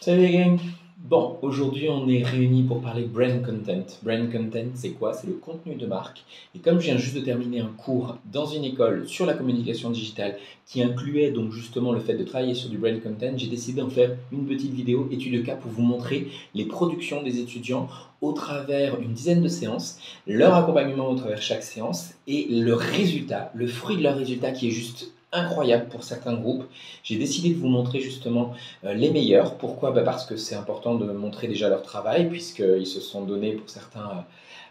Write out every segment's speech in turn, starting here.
Salut les gang! Bon, aujourd'hui on est réunis pour parler de brand content. Brand content, c'est quoi? C'est le contenu de marque. Et comme je viens juste de terminer un cours dans une école sur la communication digitale qui incluait donc justement le fait de travailler sur du brand content, j'ai décidé d'en faire une petite vidéo étude de cas pour vous montrer les productions des étudiants au travers une dizaine de séances, leur accompagnement au travers chaque séance et le résultat, le fruit de leur résultat qui est juste incroyable pour certains groupes. J'ai décidé de vous montrer justement les meilleurs. Pourquoi? Parce que c'est important de montrer déjà leur travail, puisqu'ils se sont donnés pour certains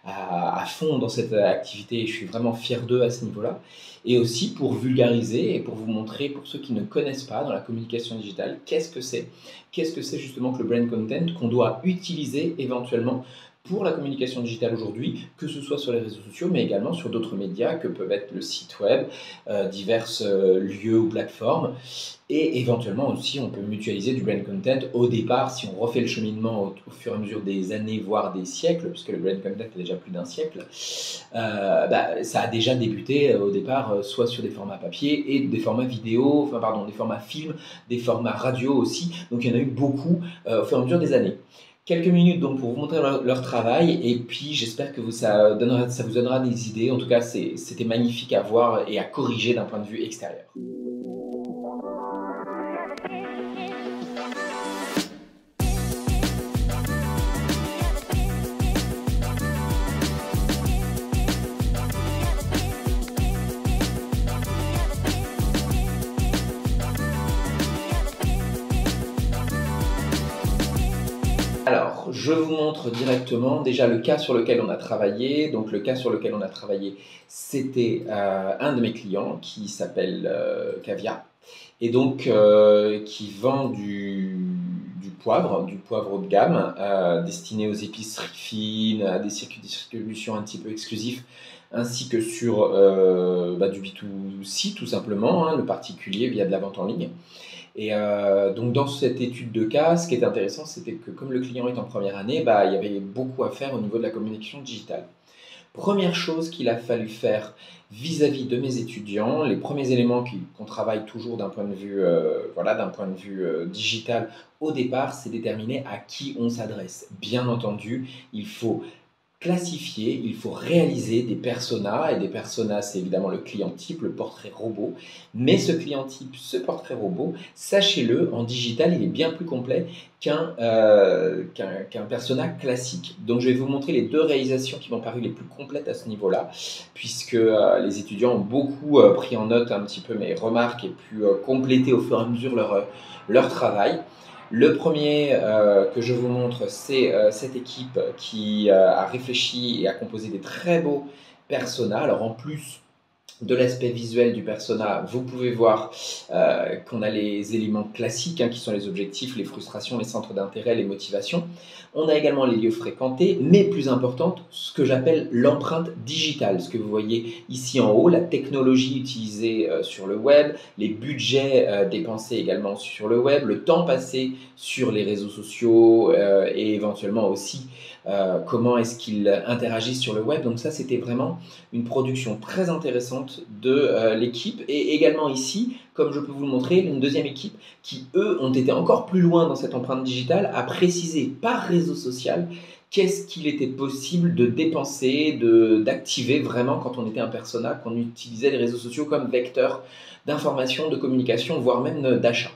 à fond dans cette activité et je suis vraiment fier d'eux à ce niveau-là. Et aussi pour vulgariser et pour vous montrer, pour ceux qui ne connaissent pas dans la communication digitale, qu'est-ce que c'est? Qu'est-ce que c'est justement que le brand content qu'on doit utiliser éventuellement pour la communication digitale aujourd'hui, que ce soit sur les réseaux sociaux, mais également sur d'autres médias que peuvent être le site web, divers lieux ou plateformes. Et éventuellement aussi, on peut mutualiser du brand content au départ, si on refait le cheminement au fur et à mesure des années, voire des siècles, puisque le brand content a déjà plus d'un siècle, ça a déjà débuté au départ, soit sur des formats papier et des formats vidéo, enfin pardon, des formats film, des formats radio aussi. Donc il y en a eu beaucoup au fur et à mesure des années. Quelques minutes donc pour vous montrer leur travail et puis j'espère que ça vous donnera des idées. En tout cas, c'était magnifique à voir et à corriger d'un point de vue extérieur. Alors, je vous montre directement déjà le cas sur lequel on a travaillé. Donc, le cas sur lequel on a travaillé, c'était un de mes clients qui s'appelle Cavia et donc qui vend du poivre haut de gamme destiné aux épiceries fines, à des circuits de distribution un petit peu exclusifs, ainsi que sur du B2C tout simplement, hein, le particulier via de la vente en ligne. Et donc dans cette étude de cas, ce qui est intéressant, c'était que comme le client est en première année, il y avait beaucoup à faire au niveau de la communication digitale. Première chose qu'il a fallu faire vis-à-vis de mes étudiants, les premiers éléments qu'on travaille toujours d'un point de vue, digital au départ, c'est déterminer à qui on s'adresse. Bien entendu, il faut classifier, il faut réaliser des personas, et des personas, c'est évidemment le client type, le portrait robot, mais ce client type, ce portrait robot, sachez-le, en digital, il est bien plus complet qu'un persona classique. Donc je vais vous montrer les deux réalisations qui m'ont paru les plus complètes à ce niveau-là, puisque les étudiants ont beaucoup pris en note un petit peu mes remarques et pu compléter au fur et à mesure leur travail. Le premier que je vous montre, c'est cette équipe qui a réfléchi et a composé des très beaux personas. Alors en plus de l'aspect visuel du persona, vous pouvez voir qu'on a les éléments classiques qui sont les objectifs, les frustrations, les centres d'intérêt, les motivations. On a également les lieux fréquentés, mais plus importante, ce que j'appelle l'empreinte digitale. Ce que vous voyez ici en haut, la technologie utilisée sur le web, les budgets dépensés également sur le web, le temps passé sur les réseaux sociaux et éventuellement aussi comment est-ce qu'ils interagissent sur le web. Donc ça, c'était vraiment une production très intéressante de l'équipe. Et également ici, comme je peux vous le montrer, une deuxième équipe qui, eux, ont été encore plus loin dans cette empreinte digitale, à préciser par réseau social qu'est-ce qu'il était possible de dépenser, d'activer vraiment quand on était un persona, qu'on utilisait les réseaux sociaux comme vecteur d'information, de communication, voire même d'achat.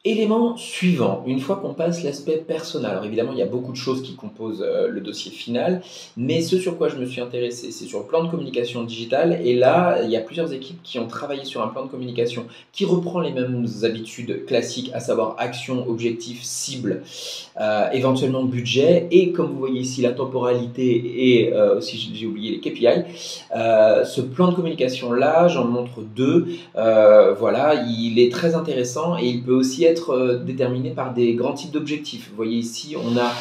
Élément suivant, une fois qu'on passe l'aspect personnel, alors évidemment il y a beaucoup de choses qui composent le dossier final, mais ce sur quoi je me suis intéressé, c'est sur le plan de communication digitale, et là il y a plusieurs équipes qui ont travaillé sur un plan de communication qui reprend les mêmes habitudes classiques, à savoir action, objectif, cible, éventuellement budget, et comme vous voyez ici la temporalité et aussi j'ai oublié les KPI. Ce plan de communication là, j'en montre deux. Voilà, il est très intéressant et il peut aussi être déterminé par des grands types d'objectifs. Vous voyez ici, on a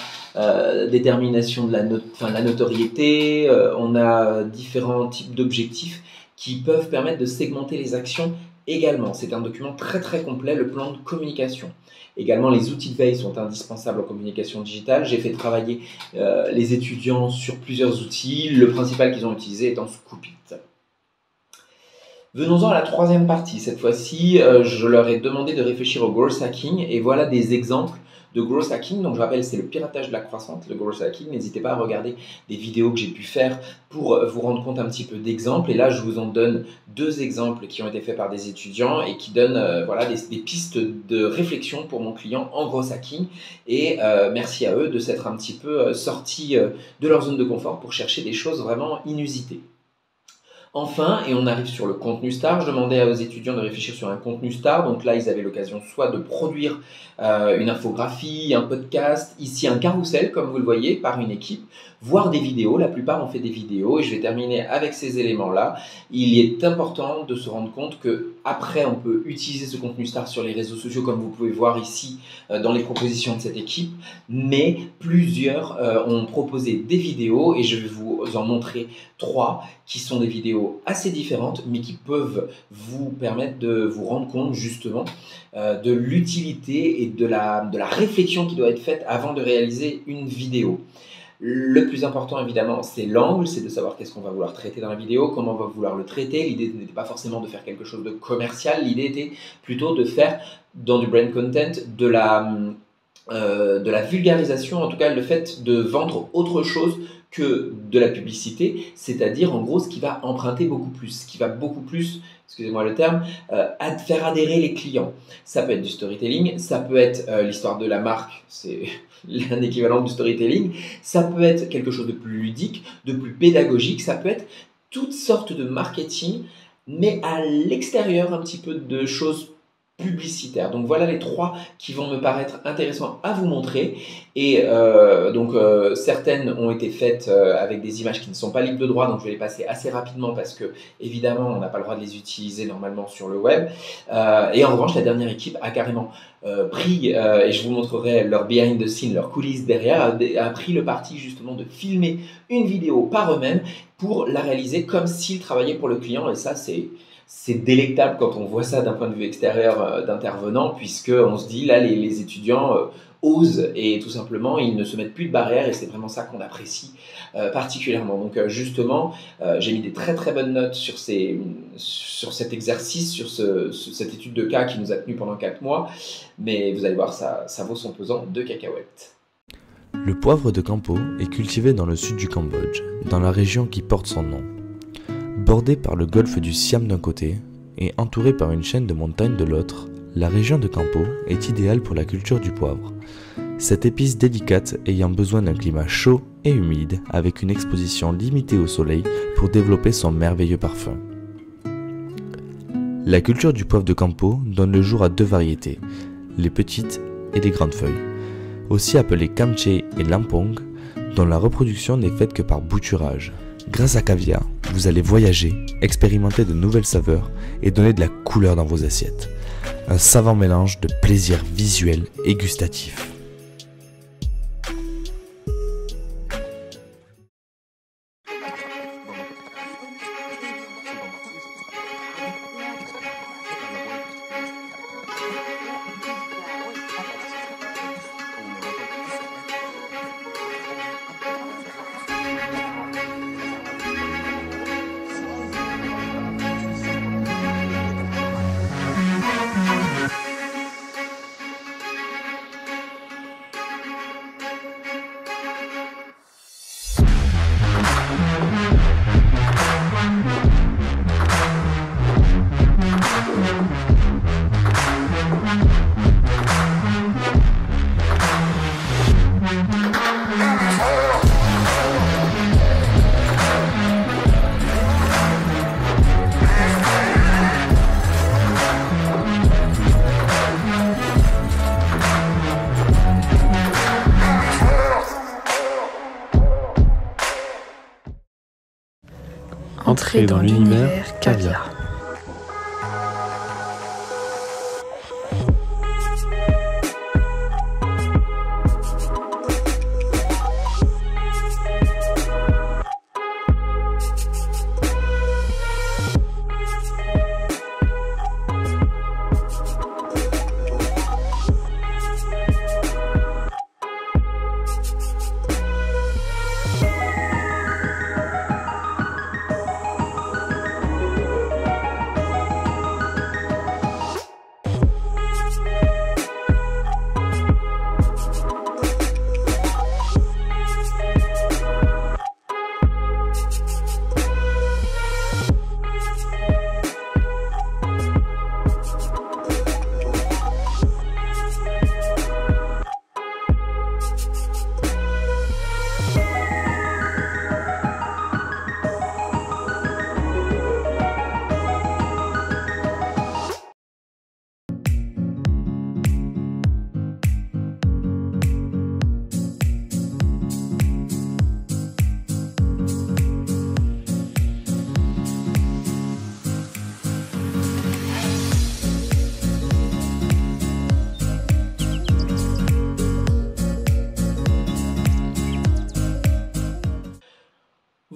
détermination de la notoriété, on a différents types d'objectifs qui peuvent permettre de segmenter les actions également. C'est un document très très complet, le plan de communication. Également, les outils de veille sont indispensables en communication digitale. J'ai fait travailler les étudiants sur plusieurs outils, le principal qu'ils ont utilisé étant Scoopit. Venons-en à la troisième partie. Cette fois-ci, je leur ai demandé de réfléchir au growth hacking et voilà des exemples de growth hacking. Donc je rappelle, c'est le piratage de la croissance, le growth hacking. N'hésitez pas à regarder des vidéos que j'ai pu faire pour vous rendre compte un petit peu d'exemples. Et là, je vous en donne 2 exemples qui ont été faits par des étudiants et qui donnent voilà, des pistes de réflexion pour mon client en growth hacking. Et merci à eux de s'être un petit peu sortis de leur zone de confort pour chercher des choses vraiment inusitées. Enfin, et on arrive sur le contenu star, je demandais aux étudiants de réfléchir sur un contenu star. Donc là, ils avaient l'occasion soit de produire une infographie, un podcast, ici un carrousel, comme vous le voyez, par une équipe, voire des vidéos. La plupart ont fait des vidéos et je vais terminer avec ces éléments-là. Il est important de se rendre compte qu'après, on peut utiliser ce contenu star sur les réseaux sociaux, comme vous pouvez voir ici dans les propositions de cette équipe, mais plusieurs ont proposé des vidéos et je vais vous en montrer 3 qui sont des vidéos assez différentes, mais qui peuvent vous permettre de vous rendre compte justement de l'utilité et de la réflexion qui doit être faite avant de réaliser une vidéo. Le plus important évidemment, c'est l'angle, c'est de savoir qu'est-ce qu'on va vouloir traiter dans la vidéo, comment on va vouloir le traiter. L'idée n'était pas forcément de faire quelque chose de commercial, l'idée était plutôt de faire dans du brand content de la vulgarisation, en tout cas le fait de vendre autre chose que de la publicité, c'est-à-dire en gros ce qui va emprunter beaucoup plus, ce qui va beaucoup plus, excusez-moi le terme, faire adhérer les clients. Ça peut être du storytelling, ça peut être l'histoire de la marque, c'est un équivalent du storytelling, ça peut être quelque chose de plus ludique, de plus pédagogique, ça peut être toutes sortes de marketing, mais à l'extérieur un petit peu de choses publicitaires. Donc voilà les 3 qui vont me paraître intéressants à vous montrer et certaines ont été faites avec des images qui ne sont pas libres de droit, donc je vais les passer assez rapidement parce que évidemment on n'a pas le droit de les utiliser normalement sur le web et en revanche la dernière équipe a carrément pris, et je vous montrerai leur behind the scene, leurs coulisses derrière, a pris le parti justement de filmer une vidéo par eux-mêmes pour la réaliser comme s'ils travaillaient pour le client et ça c'est délectable quand on voit ça d'un point de vue extérieur d'intervenant, puisqu'on se dit là les étudiants osent et tout simplement ils ne se mettent plus de barrières et c'est vraiment ça qu'on apprécie particulièrement. Donc justement, j'ai mis des très très bonnes notes sur cet exercice, sur cette étude de cas qui nous a tenu pendant 4 mois, mais vous allez voir, ça vaut son pesant de cacahuètes. Le poivre de Campo est cultivé dans le sud du Cambodge, dans la région qui porte son nom. Bordée par le golfe du Siam d'un côté et entourée par une chaîne de montagnes de l'autre, la région de Campo est idéale pour la culture du poivre. Cette épice délicate ayant besoin d'un climat chaud et humide avec une exposition limitée au soleil pour développer son merveilleux parfum. La culture du poivre de Campo donne le jour à 2 variétés, les petites et les grandes feuilles, aussi appelées Kamche et Lampong, dont la reproduction n'est faite que par bouturage. Grâce à Cavia, vous allez voyager, expérimenter de nouvelles saveurs et donner de la couleur dans vos assiettes. Un savant mélange de plaisir visuel et gustatif. Entrez dans l'univers Cavia.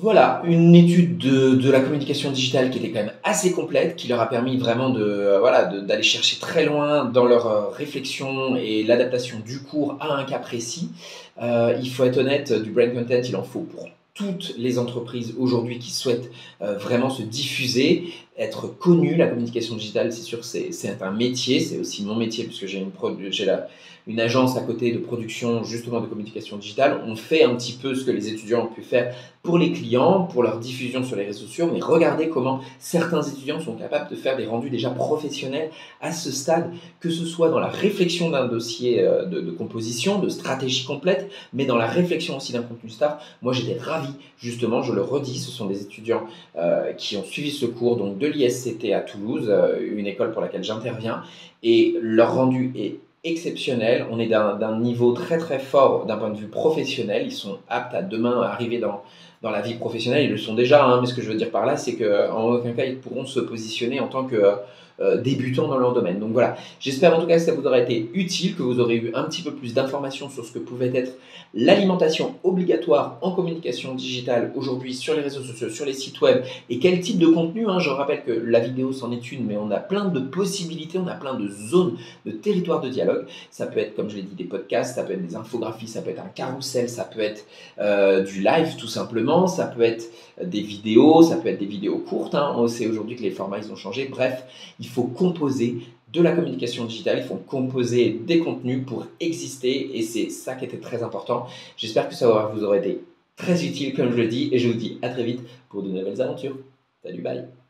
Voilà, une étude de la communication digitale qui était quand même assez complète, qui leur a permis vraiment d'aller chercher très loin dans leur réflexion et l'adaptation du cours à un cas précis. Il faut être honnête, du brand content, il en faut pour toutes les entreprises aujourd'hui qui souhaitent vraiment se diffuser, être connues. La communication digitale, c'est sûr que c'est un métier, c'est aussi mon métier puisque j'ai une agence à côté de production justement de communication digitale. On fait un petit peu ce que les étudiants ont pu faire pour les clients, pour leur diffusion sur les réseaux sociaux, mais regardez comment certains étudiants sont capables de faire des rendus déjà professionnels à ce stade, que ce soit dans la réflexion d'un dossier de composition, de stratégie complète, mais dans la réflexion aussi d'un contenu star. Moi, j'étais ravi, justement, je le redis, ce sont des étudiants qui ont suivi ce cours donc de l'ISCT à Toulouse, une école pour laquelle j'interviens, et leur rendu est exceptionnel. On est d'un niveau très très fort d'un point de vue professionnel. Ils sont aptes à demain arriver dans la vie professionnelle. Ils le sont déjà, hein, mais ce que je veux dire par là, c'est qu'en aucun cas, ils pourront se positionner en tant que débutants dans leur domaine. Donc voilà, j'espère en tout cas que ça vous aura été utile, que vous aurez eu un petit peu plus d'informations sur ce que pouvait être l'alimentation obligatoire en communication digitale aujourd'hui sur les réseaux sociaux, sur les sites web et quel type de contenu. Je rappelle que la vidéo c'en est une, mais on a plein de possibilités, on a plein de zones, de territoires de dialogue. Ça peut être, comme je l'ai dit, des podcasts, ça peut être des infographies, ça peut être un carrousel, ça peut être du live tout simplement, ça peut être des vidéos, ça peut être des vidéos courtes. On sait aujourd'hui que les formats ils ont changé. Bref, il faut composer de la communication digitale, il faut composer des contenus pour exister et c'est ça qui était très important. J'espère que ça vous aura été très utile comme je le dis et je vous dis à très vite pour de nouvelles aventures. Salut, bye!